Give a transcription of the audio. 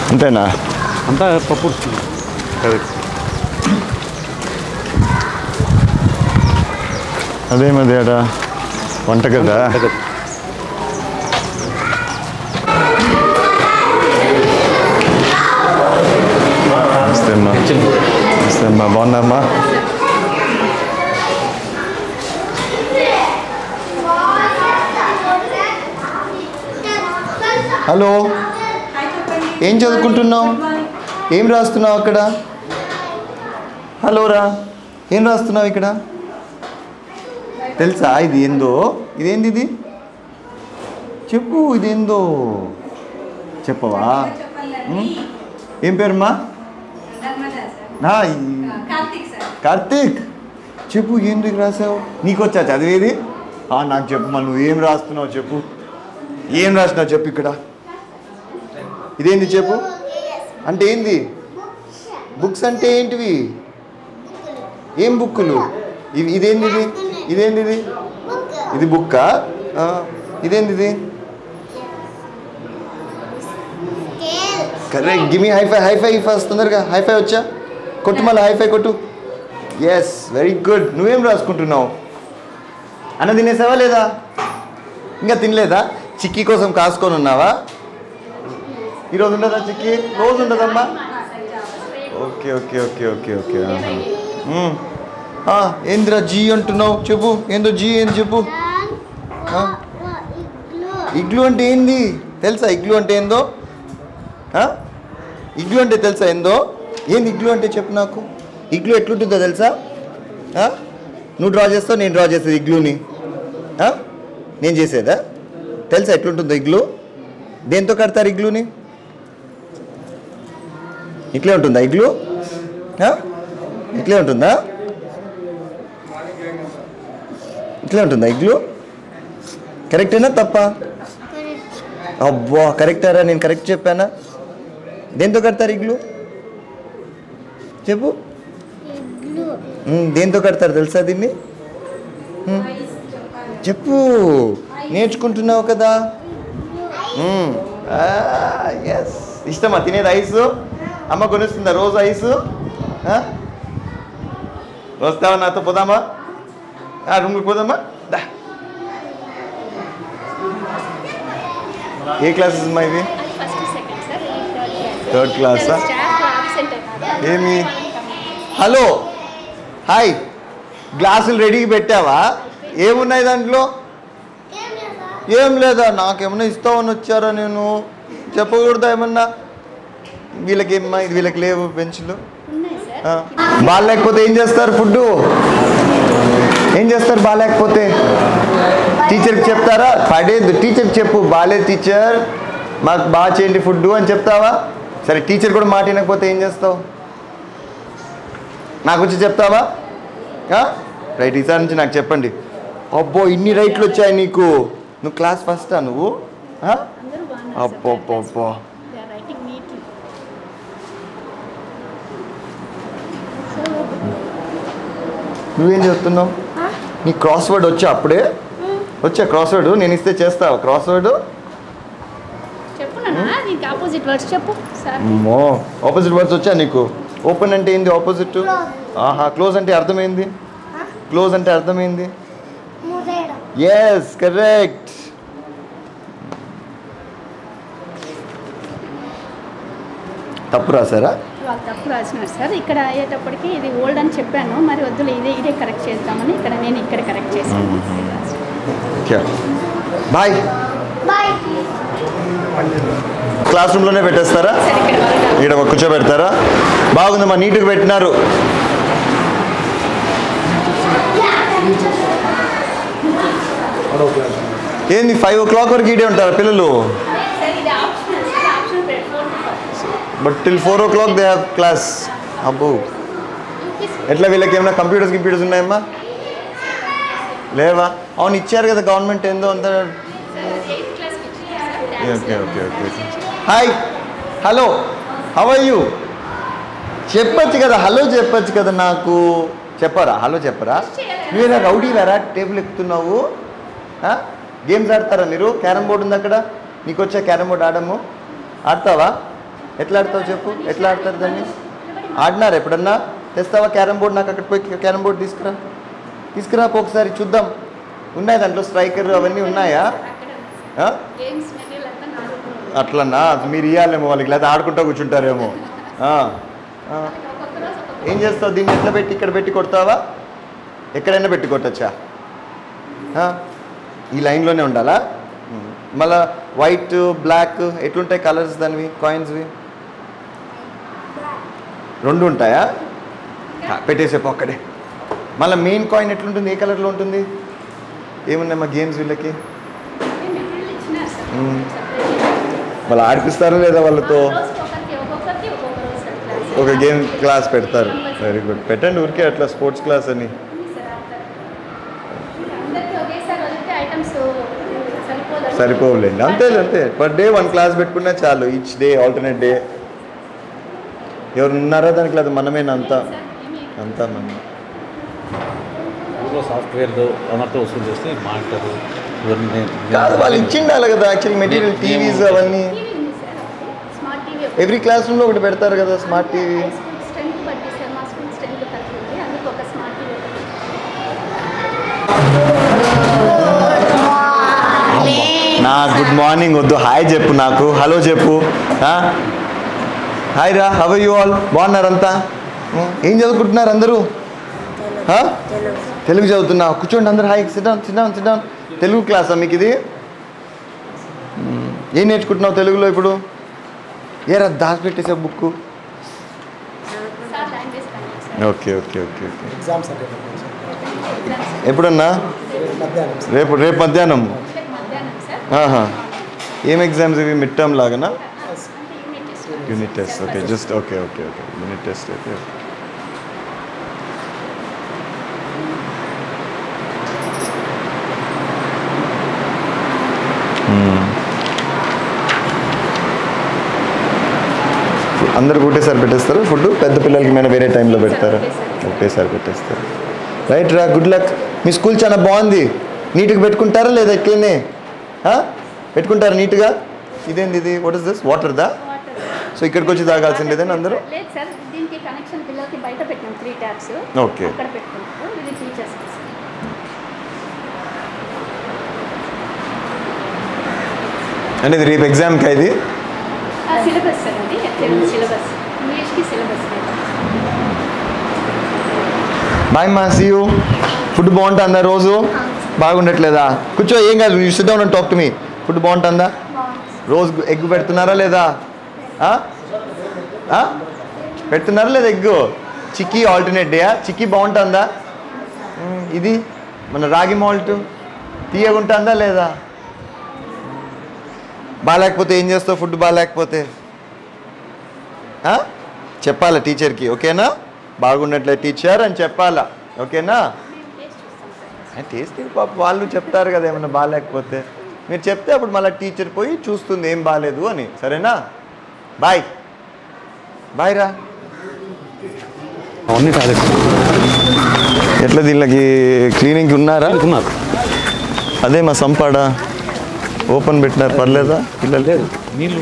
అంతేనా? అంతా పప్పు కరెక్ట్. అదేమది అడా వంటగదా? నమస్తే అమ్మా. నమస్తే అమ్మా, బాగున్నామ్మా? హలో, ఏం చదువుకుంటున్నావు? ఏం రాస్తున్నావు అక్కడ? హలో రా, ఏం రాస్తున్నావు ఇక్కడ? తెలుసా ఇది ఏందో? ఇదేంది ఇది? చెప్పు, ఇదేందో చెప్పవా? ఏం పేరుమా? కార్తీక్. చెప్పు, ఏంటి రాసావు? నీకు వచ్చా చదివేది? నాకు చెప్పు, మరి నువ్వు ఏం రాస్తున్నావు చెప్పు. ఏం రాసినావు చెప్పు ఇక్కడ. ఇదేంది చెప్పు. అంటే ఏంది? బుక్స్ అంటే ఏంటివి? ఏం బుక్కులు ఇవి? ఇదేంది ఇది? ఇదేంది ఇది? ఇది బుక్కా? ఇదేంది ఇది? Correct. Give me high five. High five first తొందరగా. హైఫై వచ్చా? కొట్టు, మళ్ళీ హైఫై కొట్టు. Yes, very good. నువ్వేం రాసుకుంటున్నావు? అన్న తినేసావా లేదా? ఇంకా తినలేదా? చిక్కీ కోసం కాసుకొని ఉన్నావా? ఈరోజు ఉండదా చిక్కీ? రోజు ఉండదమ్మా? Okay okay okay okay okay. ఏందిరా జీ అంటున్నావు? చెప్పు, ఏందో జీ ఏంది చెప్పు. ఇగ్లు అంటే ఏంది తెలుసా? ఇగ్లు అంటే ఏందో? ఇగ్లు అంటే తెలుసా ఏందో? ఏంది ఇగ్లు అంటే చెప్పు నాకు. ఇగ్లు ఎట్లుంటుందో తెలుసా? నువ్వు డ్రా చేస్తావు, నేను డ్రా చేసేది ఇగ్లూని. నేను చేసేదా? తెలుసా ఎట్లుంటుందో ఇగ్లు? దేంతో కడతారు ఇగ్లూని? ఇట్లే ఉంటుందా ఇగ్లు? ఇట్లే ఉంటుందా? ఇట్లే ఉంటుందా ఇగ్లు? కరెక్టేనా తప్ప? అబ్బా, కరెక్టారా? నేను కరెక్ట్ చెప్పానా? దేంతో కడతారు ఇగ్లు చెప్పు. దేంతో కడతారు తెలుసా దీన్ని? చెప్పు, నేర్చుకుంటున్నావు కదా. ఎస్. ఇష్టమా తినేది ఐసు? అమ్మ కొనిస్తుందా రోజు ఐసు? వస్తావా నాతో? పోదామా? రూమ్కి పోదామా? ఏ క్లాసెస్ అమ్మా ఇవి? థర్డ్ క్లాసా? ఏమి? Hello, hi. గ్లాసులు రెడీకి పెట్టావా? ఏమున్నాయి దాంట్లో? ఏం లేదా? నాకేమన్నా ఇస్తావని వచ్చారా? నేను చెప్పకూడదా ఏమన్నా? వీళ్ళకి ఏమన్నా? ఇది వీళ్ళకి లేవు బెంచ్లు. బాగాలేకపోతే ఏం చేస్తారు? ఫుడ్ ఏం చేస్తారు బాగాలేకపోతే? టీచర్కి చెప్తారా? పడేది టీచర్కి చెప్పు, బాగాలేదు టీచర్ మాకు బాగా చేయండి ఫుడ్ అని చెప్తావా? సరే, టీచర్ కూడా మాట వినకపోతే ఏం చేస్తావు? నాకు వచ్చి చెప్తావా? రైట్, ఈసారి నుంచి నాకు చెప్పండి. అబ్బో, ఇన్ని రైట్లు వచ్చాయి నీకు. నువ్వు క్లాస్ ఫస్టా నువ్వు? అబ్బో, నువ్వేం చేస్తున్నావు? నీ క్రాస్ వర్డ్ వచ్చా? అప్పుడే వచ్చా క్రాస్ వర్డ్? నేను ఇస్తే చేస్తావా క్రాస్ వర్డ్? ఆపోజిట్ వర్డ్స్ వచ్చా నీకు? ఓపెన్ అంటే ఏంది? ఆపోజిట్. క్లోజ్ అంటే అర్థమైంది? క్లోజ్ అంటే అర్థమైంది? Yes, correct. తప్పు రాసారా? తప్పు రాసినారు సార్. ఇక్కడ అయ్యేటప్పటికి ఇది ఓల్డ్ అని చెప్పాను, మరి వద్దులే ఇదే కరెక్ట్ చేద్దామని నేను ఇక్కడ కరెక్ట్ చేశాను. బాయ్. క్లాస్ రూమ్లోనే పెట్టేస్తారా? ఇక్కడ కూర్చోబెడతారా? బాగుందమ్మా, నీట్గా పెట్టినారు. ఏంది 5 o'clock వరకు ఇడే ఉంటారా పిల్లలు? But till 4 o'clock they have class. అబ్బో, ఎట్లా వీళ్ళకి ఏమైనా కంప్యూటర్స్ ఉన్నాయమ్మా? లేవా? అవును, ఇచ్చారు కదా గవర్నమెంట్ ఏందో అంత. Okay okay okay. Hi, hello, how are you? చెప్పచ్చు కదా, హలో చెప్పచ్చు కదా. నాకు చెప్పరా? హలో చెప్పరా? నువ్వేనా రౌడీ వేరా? టేబుల్ ఎక్కుతున్నావు. గేమ్స్ ఆడతారా మీరు? క్యారమ్ బోర్డు ఉంది అక్కడ. నీకు వచ్చా క్యారమ్ బోర్డు ఆడము? ఆడతావా? ఎట్లా ఆడతావు చెప్పు, ఎట్లా ఆడతారు దాన్ని? ఆడినారు ఎప్పుడన్నా? తెస్తావా క్యారమ్ బోర్డ్? నాకు అక్కడ పోయి క్యారమ్ బోర్డ్ తీసుకురా ఒకసారి చూద్దాం. ఉన్నాయి దాంట్లో స్ట్రైకర్ అవన్నీ ఉన్నాయా? గేమ్స్ మెటీరియల్ అంతా నా దగ్గర ఉంది. అట్లన్నా మీరు ఇవ్వాలేమో వాళ్ళకి, లేదా ఆడుకుంటూ కూర్చుంటారేమో. ఒక్కొక్క రోజు ఒక్కొక్క ఏం చేస్తావు దీన్ని? ఎట్లా పెట్టి ఇక్కడ పెట్టి కొడతావా? ఎక్కడైనా పెట్టి కొట్టచ్చా? ఈ లైన్లోనే ఉండాలా? మళ్ళా వైట్ బ్లాక్ ఎట్లుంటాయి కలర్స్ దానివి, కాయిన్స్వి? 2 ఉంటాయా? పెట్టేసేపు ఒక్కడే. మళ్ళీ మెయిన్ కాయిన్ ఎట్లుంటుంది, ఏ కలర్లో ఉంటుంది? ఏమున్నాయి మా గేమ్స్ వీళ్ళకి? మెటీరియల్ ఇచ్చినారు సార్. మళ్ళీ ఆడిపిస్తారా లేదా వాళ్ళతో? ఒక్కొక్కరికి ఒక్కొక్క రోజు క్లాస్. ఒక గేమ్ క్లాస్ పెడతారు. వెరీ గుడ్, పెట్టండి ఊరికే అట్లా స్పోర్ట్స్ క్లాస్ అని. అందరికీ ఒకేసారి వదిలితే ఐటమ్స్ సరిపోదు. సరిపోవులేండి, అంతే పర్ డే 1 క్లాస్ పెట్టుకున్నా చాలు. Each day alternate day. ఎవరు ఉన్నారా దానికి? లేదు మనమేనా? అంతా మనం. ఊళ్ళో సాఫ్ట్వేర్లో అందరితో వసూలు చేస్తే మానిటర్ ఇవన్నీ కాదు, వాళ్ళు ఇచ్చిండాలి కదా యాక్చువల్లీ మెటీరియల్, టీవీస్ అవన్నీ. స్మార్ట్ టీవీ ఎవ్రీ క్లాస్ రూమ్లో ఒకటి పెడతారు కదా స్మార్ట్ టీవీ. స్ట్రెంత్ బట్టి సార్, మా స్కూల్ స్ట్రెంత్ తక్కువ ఉంది, అందుకు ఒక స్మార్ట్ టీవీ. నా గుడ్ మార్నింగ్ వద్దు, హాయ్ చెప్పు నాకు, హలో చెప్పు. హాయ్ రా, హవ్ యూ ఆల్? బాగున్నారంతా? ఏం చదువుకుంటున్నారు అందరూ? తెలుగు చదువుతున్నా. కూర్చోండి అందరు. Hi, sit down. తెలుగు క్లాసా మీకు ఇది? ఏం నేర్చుకుంటున్నావు తెలుగులో ఇప్పుడు? ఏరా దాచిపెట్టేసే బుక్? సార్ లాంగ్వేజ్ కన్నా ఓకే. ఎప్పుడన్నా? రేపు మధ్యాహ్నం. మధ్యాహ్నం సార్. ఏం ఎగ్జామ్స్ ఇవి? మిడ్ టర్మ్ లాగానా? అంటే unit test. Okay, just okay. Unit test. Okay. అందరు ఒకటేసారి పెట్టేస్తారు ఫుడ్? పెద్ద పిల్లలకి ఏమైనా వేరే టైంలో పెడతారా? ఒకటేసారి పెట్టేస్తారు. రైట్ రా, గుడ్ లక్. మీ స్కూల్ చాలా బాగుంది. నీట్గా పెట్టుకుంటారా లేదా? ఎట్లనే పెట్టుకుంటారా నీట్గా? ఇదేంది ఇది? What is this? వాటర్దా? సో ఇక్కడికి వచ్చి తాగాల్సిందేనా అందరూ? లేదు సార్, దీనికి కనెక్షన్ పిల్లలకి బయట పెట్టినాం 3 ట్యాప్స్. ఓకే. అక్కడ పెట్టుకుంటారు. ఇది టీచర్స్. అంటే ఇది రేపు ఎగ్జామ్కా ఇది? సిలబస్ సార్, అది తెలుగు సిలబస్, ఇంగ్లీష్కి సిలబస్. బాయ్ మా, సీ యూ. ఫుడ్ బాగుంటుందా రోజు? బాగుండట్లేదా? కూర్చో, ఏం కాదు. You SIT down and talk to me. Food బాగుంటుందా? రోజు ఎగ్ పెడుతున్నారా లేదా? పెడుతున్నారా లేదా ఎగ్గు? చిక్కీ ఆల్టర్నేట్ డేయా? చిక్కీ బాగుంటుందా? ఇది మన రాగి మాల్ట్ తీయగా ఉంటుందా లేదా? బాగాలేకపోతే ఏం చేస్తావు? ఫుడ్ బాగాలేకపోతే చెప్పాలా టీచర్కి? ఓకేనా? బాగున్నట్లే టీచర్ అని చెప్పాలా? ఓకేనా? టేస్ట్ పాప వాళ్ళు చెప్తారు కదా ఏమన్నా బాగాలేకపోతే. మీరు చెప్తే అప్పుడు మళ్ళీ టీచర్ పోయి చూస్తుంది ఏం బాగాలేదు అని. సరేనా? బాయ్ రా. అవన్నీ టాయిలెట్స్ ఎట్లా దీనికి క్లీనింగ్ ఉన్నారా? ఉన్నారు. అదే మా సంపాడ ఓపెన్ పెట్టినారు, పర్లేదా పిల్లలు? లేదు నీళ్ళు